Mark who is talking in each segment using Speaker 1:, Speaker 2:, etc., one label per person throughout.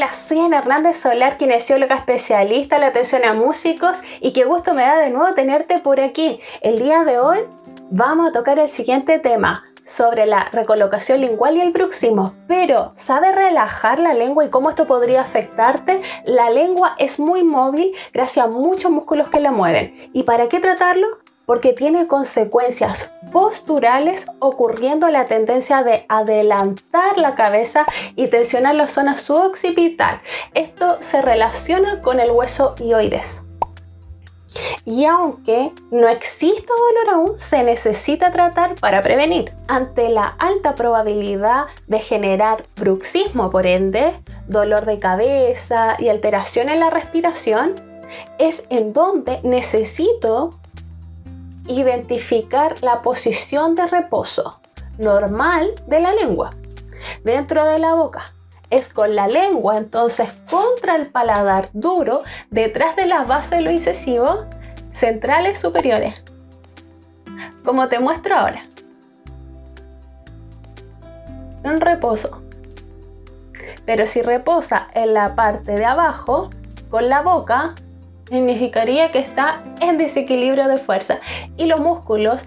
Speaker 1: Hola, soy Ana Hernández Solar, kinesióloga especialista en la atención a músicos, y qué gusto me da de nuevo tenerte por aquí. El día de hoy vamos a tocar el siguiente tema sobre la recolocación lingual y el bruxismo. Pero, ¿sabes relajar la lengua y cómo esto podría afectarte? La lengua es muy móvil gracias a muchos músculos que la mueven. ¿Y para qué tratarlo? Porque tiene consecuencias posturales, ocurriendo la tendencia de adelantar la cabeza y tensionar la zona suboccipital. Esto se relaciona con el hueso hioides. Y aunque no exista dolor aún, se necesita tratar para prevenir. Ante la alta probabilidad de generar bruxismo, por ende, dolor de cabeza y alteración en la respiración, es en donde necesito identificar la posición de reposo normal de la lengua dentro de la boca. Es con la lengua entonces contra el paladar duro, detrás de las bases de los incisivos centrales superiores, como te muestro ahora, en reposo. Pero si reposa en la parte de abajo con la boca, significaría que está en desequilibrio de fuerza, y los músculos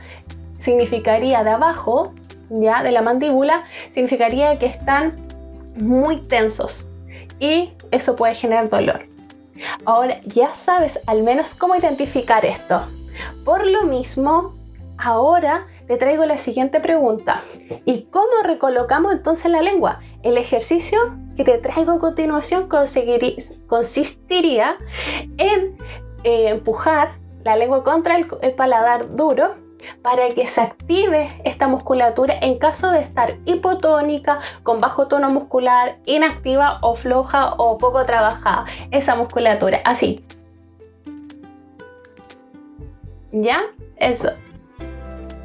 Speaker 1: significaría de abajo, ya de la mandíbula, significaría que están muy tensos y eso puede generar dolor. Ahora ya sabes al menos cómo identificar esto. Por lo mismo, ahora te traigo la siguiente pregunta: ¿y cómo recolocamos entonces la lengua? El ejercicio que te traigo a continuación consistiría en empujar la lengua contra el paladar duro para que se active esta musculatura en caso de estar hipotónica, con bajo tono muscular, inactiva o floja o poco trabajada esa musculatura. Así. ¿Ya? Eso.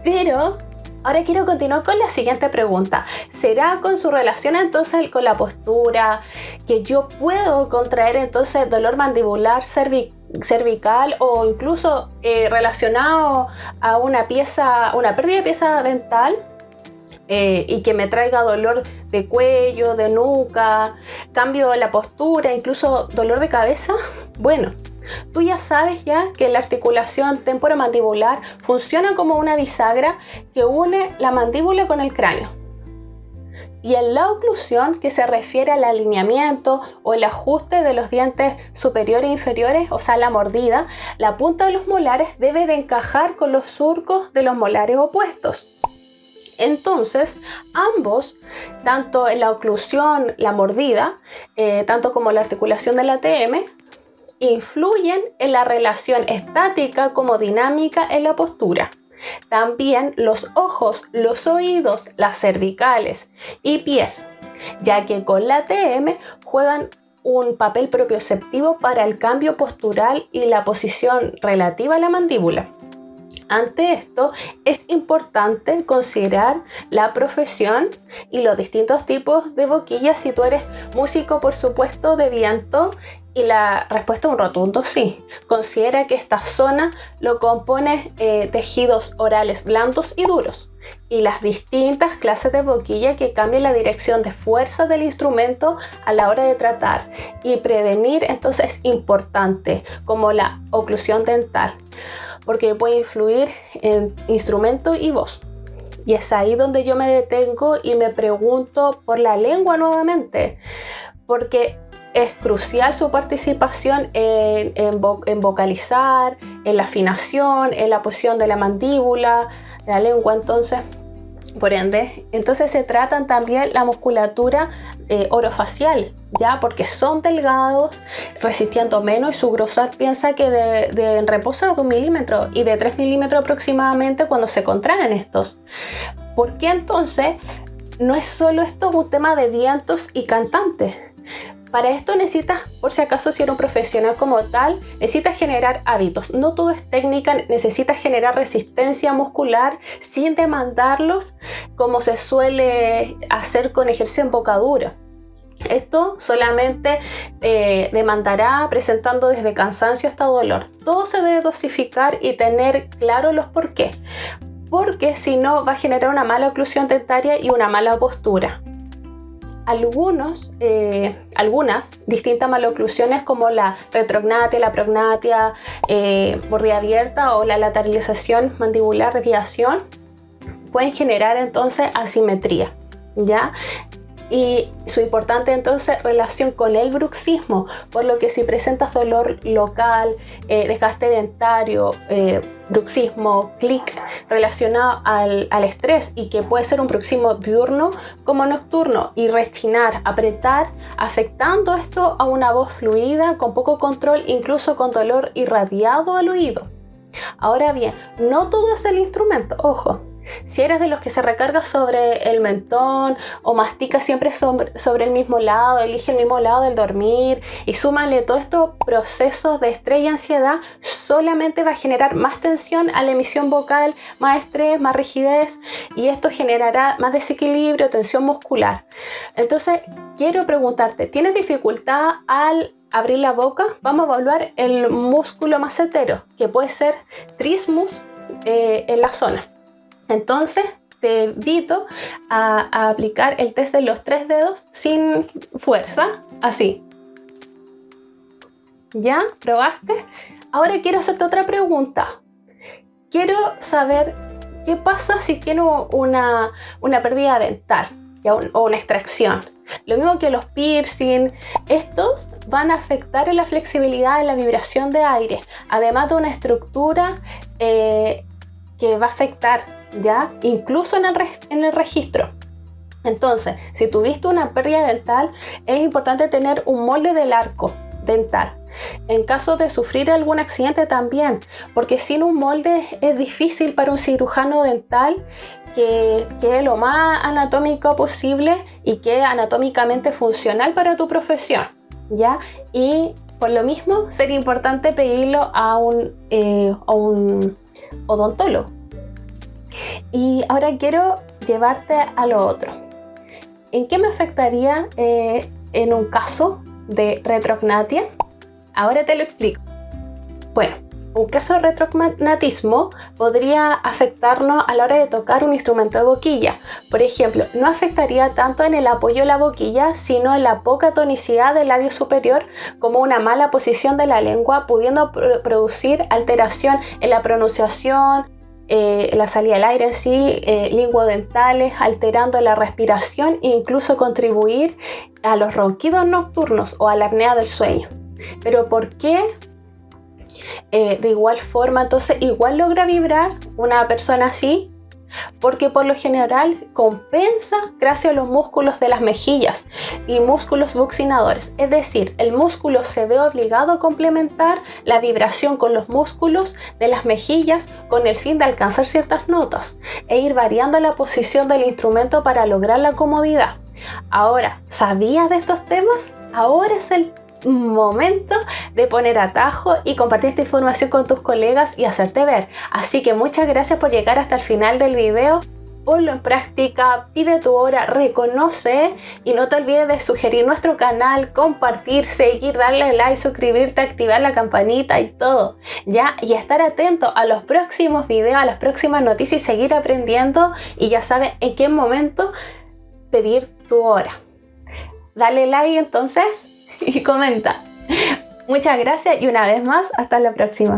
Speaker 1: Pero ahora quiero continuar con la siguiente pregunta. ¿Será con su relación entonces con la postura que yo puedo contraer entonces dolor mandibular cervical o incluso relacionado a una pérdida de pieza dental y que me traiga dolor de cuello, de nuca, cambio en la postura, incluso dolor de cabeza? Bueno, tú ya sabes que la articulación temporomandibular funciona como una bisagra que une la mandíbula con el cráneo. Y en la oclusión, que se refiere al alineamiento o el ajuste de los dientes superiores e inferiores, o sea, la mordida, la punta de los molares debe de encajar con los surcos de los molares opuestos. Entonces, ambos, tanto en la oclusión, la mordida, tanto como la articulación del ATM, influyen en la relación estática como dinámica en la postura. También los ojos, los oídos, las cervicales y pies, ya que con la ATM juegan un papel propioceptivo para el cambio postural y la posición relativa a la mandíbula. Ante esto, es importante considerar la profesión y los distintos tipos de boquillas. Si tú eres músico, por supuesto, de viento, y la respuesta es un rotundo sí. Considera que esta zona lo compone tejidos orales blandos y duros, y las distintas clases de boquilla que cambian la dirección de fuerza del instrumento a la hora de tratar y prevenir. Entonces es importante, como la oclusión dental, porque puede influir en instrumento y voz. Y es ahí donde yo me detengo y me pregunto por la lengua nuevamente, porque es crucial su participación en vocalizar, en la afinación, en la posición de la mandíbula, de la lengua. Entonces, por ende, entonces se tratan también la musculatura orofacial, ya, porque son delgados, resistiendo menos, y su grosor piensa que de reposo de 1 milímetro y de 3 milímetros aproximadamente cuando se contraen estos. ¿Por qué entonces no es solo esto un tema de vientos y cantantes? Para esto necesitas, por si acaso, si eres un profesional como tal, necesitas generar hábitos. No todo es técnica, necesitas generar resistencia muscular sin demandarlos como se suele hacer con ejercicio en boca dura. Esto solamente demandará presentando desde cansancio hasta dolor. Todo se debe dosificar y tener claro los por qué. Porque si no va a generar una mala oclusión dentaria y una mala postura. algunas distintas maloclusiones como la retrognatia, la prognatia, mordida abierta o la lateralización mandibular, desviación, pueden generar entonces asimetría, ¿ya? Y su importante entonces relación con el bruxismo, por lo que si presentas dolor local, desgaste dentario, bruxismo, clic relacionado al estrés y que puede ser un bruxismo diurno como nocturno y rechinar, apretar, afectando esto a una voz fluida, con poco control, incluso con dolor irradiado al oído. Ahora bien, no todo es el instrumento, ojo. Si eres de los que se recarga sobre el mentón o mastica siempre sobre el mismo lado, elige el mismo lado del dormir y súmale todos estos procesos de estrés y ansiedad, solamente va a generar más tensión a la emisión vocal, más estrés, más rigidez, y esto generará más desequilibrio, tensión muscular. Entonces, quiero preguntarte, ¿tienes dificultad al abrir la boca? Vamos a evaluar el músculo macetero, que puede ser trismus en la zona. Entonces te invito a aplicar el test de los 3 dedos sin fuerza, así. ¿Ya? ¿Probaste? Ahora quiero hacerte otra pregunta. Quiero saber qué pasa si tienes una pérdida dental, ¿ya? O una extracción. Lo mismo que los piercing, estos van a afectar en la flexibilidad, en la vibración de aire, además de una estructura que va a afectar, ¿ya? Incluso en el registro. Entonces, si tuviste una pérdida dental, es importante tener un molde del arco dental. En caso de sufrir algún accidente también, porque sin un molde es difícil para un cirujano dental que quede lo más anatómico posible y que anatómicamente funcional para tu profesión, ¿ya? Y por lo mismo sería importante pedirlo a un odontólogo. Y ahora quiero llevarte a lo otro. ¿En qué me afectaría en un caso de retrognatia? Ahora te lo explico. Bueno, un caso de retrognatismo podría afectarnos a la hora de tocar un instrumento de boquilla. Por ejemplo, no afectaría tanto en el apoyo de la boquilla, sino en la poca tonicidad del labio superior, como una mala posición de la lengua, pudiendo producir alteración en la pronunciación, la salida del aire en sí, linguodentales, alterando la respiración e incluso contribuir a los ronquidos nocturnos o a la apnea del sueño. ¿Pero por qué? De igual forma, entonces, igual logra vibrar una persona así, porque por lo general compensa gracias a los músculos de las mejillas y músculos buccinadores. Es decir, el músculo se ve obligado a complementar la vibración con los músculos de las mejillas con el fin de alcanzar ciertas notas e ir variando la posición del instrumento para lograr la comodidad. Ahora, ¿sabías de estos temas? Ahora es el momento de poner atajo y compartir esta información con tus colegas y hacerte ver. Así que muchas gracias por llegar hasta el final del video. Ponlo en práctica, pide tu hora, reconoce y no te olvides de sugerir nuestro canal, compartir, seguir, darle like, suscribirte, activar la campanita y todo, ¿ya? Y estar atento a los próximos videos, a las próximas noticias y seguir aprendiendo, y ya sabes en qué momento pedir tu hora. Dale like entonces y comenta. Muchas gracias y una vez más, hasta la próxima.